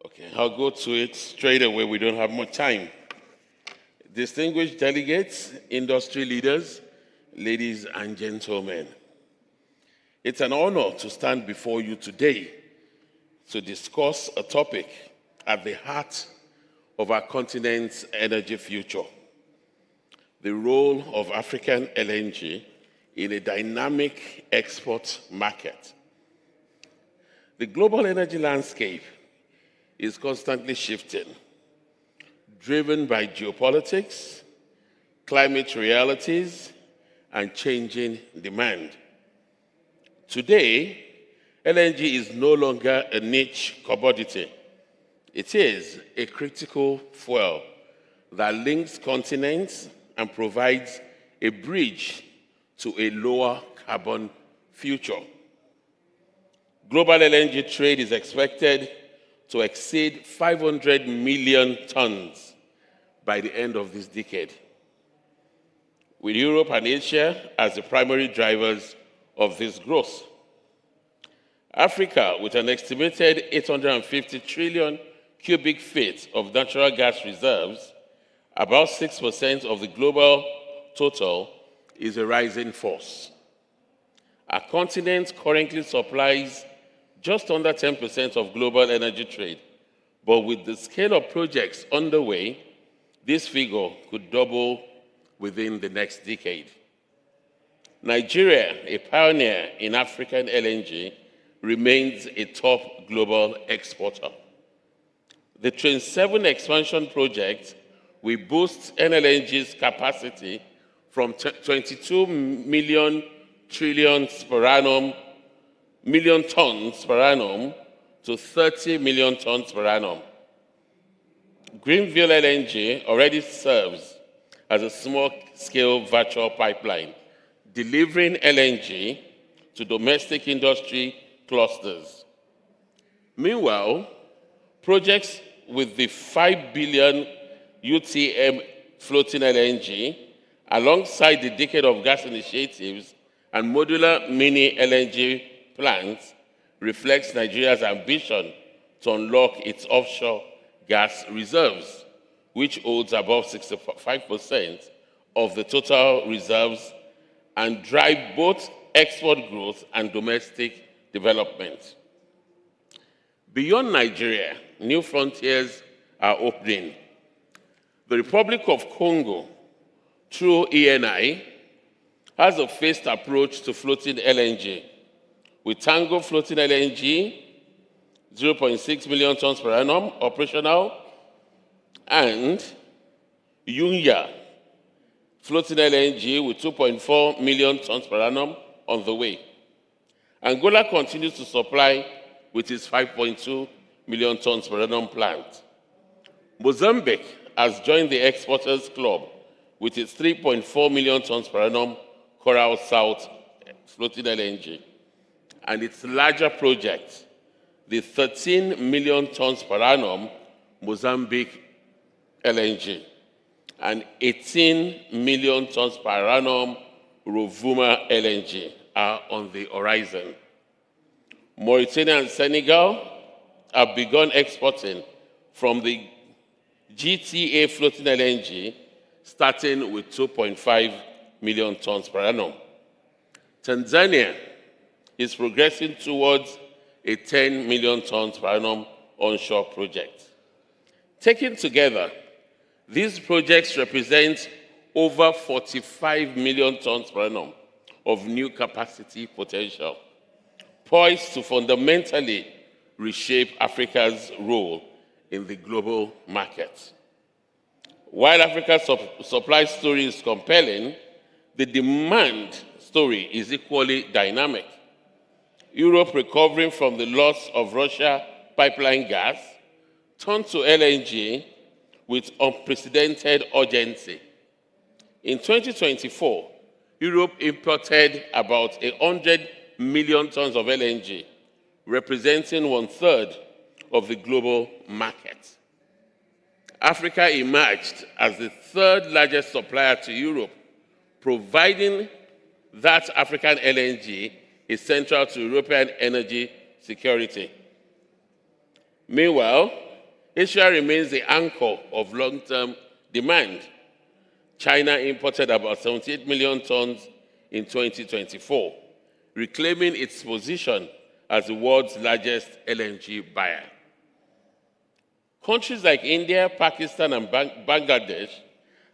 Okay, I'll go to it straight away. We don't have much time. Distinguished delegates, industry leaders, ladies and gentlemen, it's an honor to stand before you today to discuss a topic at the heart of our continent's energy future: the role of African LNG in a dynamic export market. The global energy landscape is constantly shifting, driven by geopolitics, climate realities, and changing demand. Today, LNG is no longer a niche commodity. It is a critical fuel that links continents and provides a bridge to a lower carbon future. Global LNG trade is expected to exceed 500 million tons by the end of this decade, with Europe and Asia as the primary drivers of this growth. Africa, with an estimated 850 trillion cubic feet of natural gas reserves, about 6% of the global total, is a rising force. Our continent currently supplies just under 10% of global energy trade, but with the scale of projects underway, this figure could double within the next decade. Nigeria, a pioneer in African LNG, remains a top global exporter. The Train 7 expansion project will boost NLNG's capacity from 22 million tons per annum to 30 million tons per annum. Greenville LNG already serves as a small-scale virtual pipeline, delivering LNG to domestic industry clusters. Meanwhile, projects with the 5 billion UTM floating LNG, alongside the Decade of Gas initiatives and modular mini LNG plants, reflects Nigeria's ambition to unlock its offshore gas reserves, which holds above 65% of the total reserves, and drive both export growth and domestic development. Beyond Nigeria, new frontiers are opening. The Republic of Congo, through ENI, has a phased approach to floating LNG, with Tango floating LNG, 0.6 million tons per annum, operational, and Yunya floating LNG with 2.4 million tons per annum on the way. Angola continues to supply with its 5.2 million tons per annum plant. Mozambique has joined the Exporters Club with its 3.4 million tons per annum Coral South floating LNG, and its larger project, the 13 million tons per annum Mozambique LNG, and 18 million tons per annum Rovuma LNG are on the horizon. Mauritania and Senegal have begun exporting from the GTA floating LNG, starting with 2.5 million tons per annum. Tanzania is progressing towards a 10 million tons per annum onshore project. Taken together, these projects represent over 45 million tons per annum of new capacity potential, poised to fundamentally reshape Africa's role in the global market. While Africa's supply story is compelling, the demand story is equally dynamic. Europe, recovering from the loss of Russia pipeline gas, turned to LNG with unprecedented urgency. In 2024, Europe imported about 100 million tons of LNG, representing 1/3 of the global market. Africa emerged as the third largest supplier to Europe, providing that African LNG is central to European energy security. Meanwhile, Asia remains the anchor of long-term demand. China imported about 78 million tons in 2024, reclaiming its position as the world's largest LNG buyer. Countries like India, Pakistan, and Bangladesh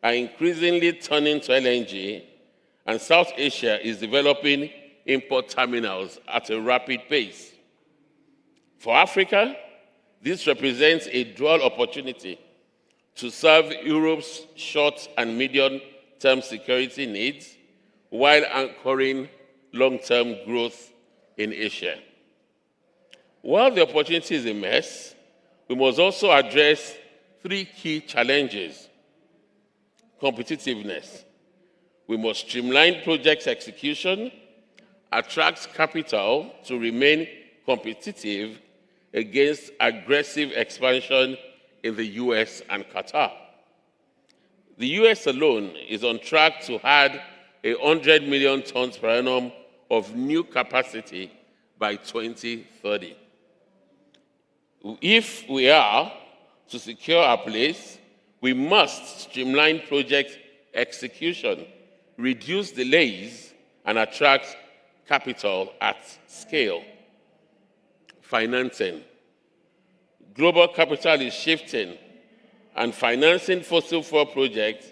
are increasingly turning to LNG, and South Asia is developing import terminals at a rapid pace. For Africa, this represents a dual opportunity to serve Europe's short and medium-term security needs while anchoring long-term growth in Asia. While the opportunity is immense, we must also address three key challenges. Competitiveness. We must streamline project execution, attract capital to remain competitive against aggressive expansion in the US and Qatar. The US alone is on track to add 100 million tons per annum of new capacity by 2030. If we are to secure our place, we must streamline project execution, reduce delays, and attract capital at scale. Financing. Global capital is shifting, and financing fossil fuel projects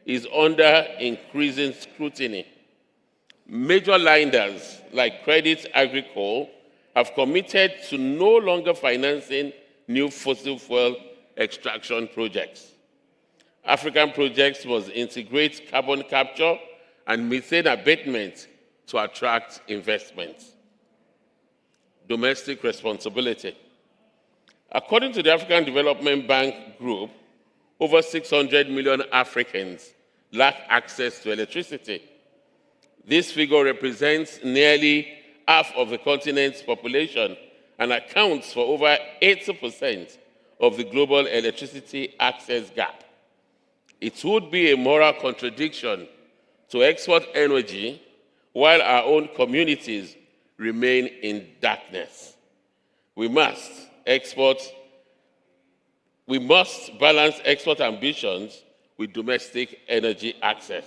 is under increasing scrutiny. Major lenders like Credit Agricole have committed to no longer financing new fossil fuel extraction projects. African projects must integrate carbon capture and methane abatement to attract investment. Domestic responsibility. According to the African Development Bank Group, over 600 million Africans lack access to electricity. This figure represents nearly half of the continent's population and accounts for over 80% of the global electricity access gap. It would be a moral contradiction to export energy while our own communities remain in darkness. We must balance export ambitions with domestic energy access,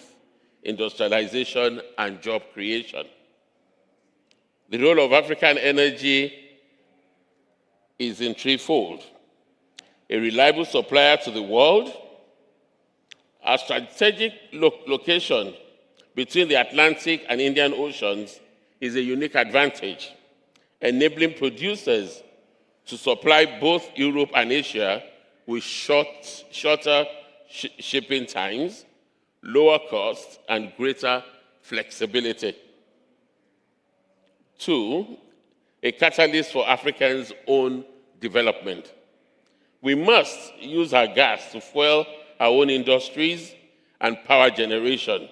industrialization, and job creation. The role of African energy is in threefold: a reliable supplier to the world, our strategic location between the Atlantic and Indian Oceans is a unique advantage, enabling producers to supply both Europe and Asia with shorter shipping times, lower costs, and greater flexibility. Two, a catalyst for Africans' own development. We must use our gas to fuel our own industries and power generation.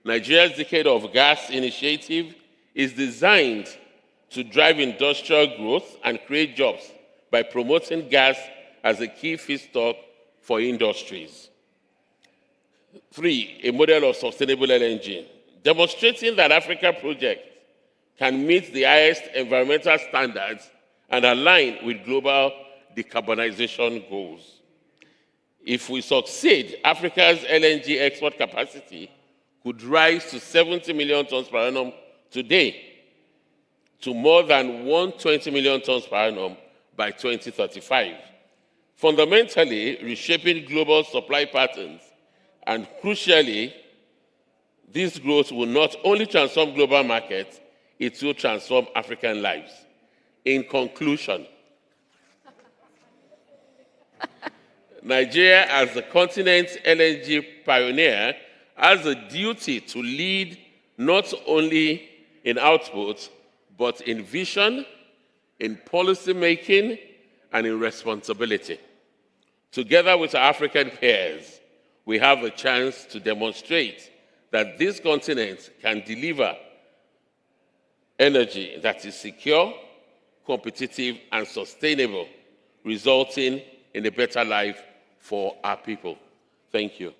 Nigeria's Decade of Gas initiative is designed to drive industrial growth and create jobs by promoting gas as a key feedstock for industries. Three, a model of sustainable LNG, demonstrating that Africa projects can meet the highest environmental standards and align with global decarbonization goals. If we succeed, Africa's LNG export capacity could rise to 70 million tons per annum today to more than 120 million tons per annum by 2035, fundamentally reshaping global supply patterns. And crucially, this growth will not only transform global markets, it will transform African lives. In conclusion, Nigeria, as the continent's LNG pioneer, has a duty to lead not only in output, but in vision, in policy making, and in responsibility. Together with our African peers, we have a chance to demonstrate that this continent can deliver energy that is secure, competitive, and sustainable, resulting in a better life for our people. Thank you.